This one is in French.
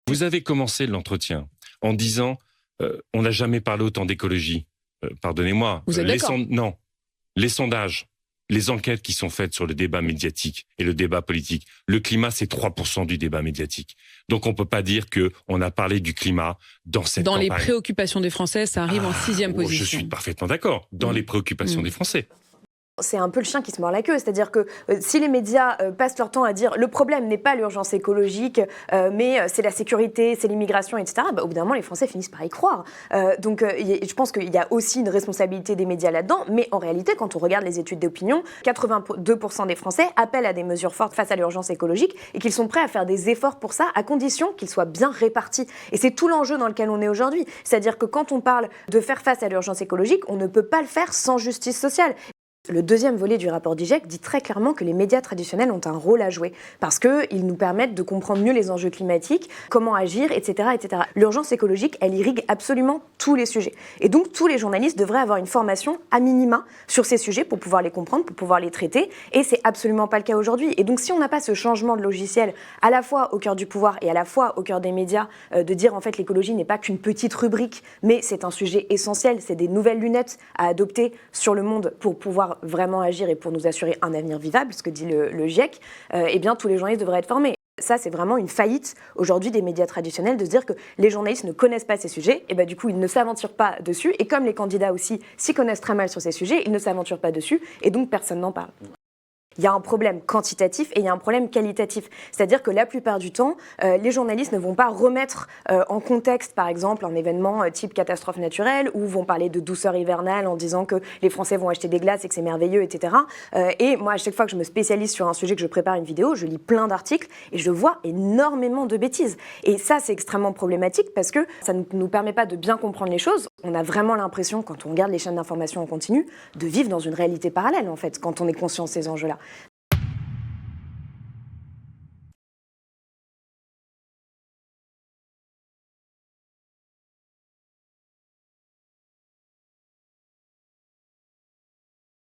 Vous avez commencé l'entretien en disant on n'a jamais parlé autant d'écologie. Pardonnez-moi. Vous êtes d'accord ? Non. Les sondages, les enquêtes qui sont faites sur le débat médiatique et le débat politique, le climat, c'est 3% du débat médiatique. Donc on ne peut pas dire qu'on a parlé du climat dans cette campagne. Les préoccupations des Français, ça arrive en 6e position. Je suis parfaitement d'accord. Dans les préoccupations des Français. C'est un peu le chien qui se mord la queue, c'est-à-dire que si les médias passent leur temps à dire le problème n'est pas l'urgence écologique, mais c'est la sécurité, c'est l'immigration, etc., au bout d'un moment, les Français finissent par y croire. Donc je pense qu'il y a aussi une responsabilité des médias là-dedans, mais en réalité, quand on regarde les études d'opinion, 82% des Français appellent à des mesures fortes face à l'urgence écologique et qu'ils sont prêts à faire des efforts pour ça, à condition qu'ils soient bien répartis. Et c'est tout l'enjeu dans lequel on est aujourd'hui. C'est-à-dire que quand on parle de faire face à l'urgence écologique, on ne peut pas le faire sans justice sociale. Le deuxième volet du rapport d'IGEC dit très clairement que les médias traditionnels ont un rôle à jouer parce qu'ils nous permettent de comprendre mieux les enjeux climatiques, comment agir, etc., etc. L'urgence écologique, elle irrigue absolument tous les sujets. Et donc, tous les journalistes devraient avoir une formation à minima sur ces sujets pour pouvoir les comprendre, pour pouvoir les traiter. Et c'est absolument pas le cas aujourd'hui. Et donc, si on n'a pas ce changement de logiciel à la fois au cœur du pouvoir et à la fois au cœur des médias, de dire en fait l'écologie n'est pas qu'une petite rubrique, mais c'est un sujet essentiel, c'est des nouvelles lunettes à adopter sur le monde pour pouvoir vraiment agir et pour nous assurer un avenir vivable, ce que dit le GIEC, eh bien tous les journalistes devraient être formés. Ça, c'est vraiment une faillite aujourd'hui des médias traditionnels de se dire que les journalistes ne connaissent pas ces sujets, et du coup, ils ne s'aventurent pas dessus, et comme les candidats aussi s'y connaissent très mal sur ces sujets, ils ne s'aventurent pas dessus, et donc personne n'en parle. Il y a un problème quantitatif et il y a un problème qualitatif. C'est-à-dire que la plupart du temps, les journalistes ne vont pas remettre en contexte, par exemple, un événement type catastrophe naturelle ou vont parler de douceur hivernale en disant que les Français vont acheter des glaces et que c'est merveilleux, etc. Et moi, à chaque fois que je me spécialise sur un sujet, que je prépare une vidéo, je lis plein d'articles et je vois énormément de bêtises. Et ça, c'est extrêmement problématique parce que ça ne nous permet pas de bien comprendre les choses. On a vraiment l'impression, quand on regarde les chaînes d'information en continu, de vivre dans une réalité parallèle, en fait, quand on est conscient de ces enjeux-là.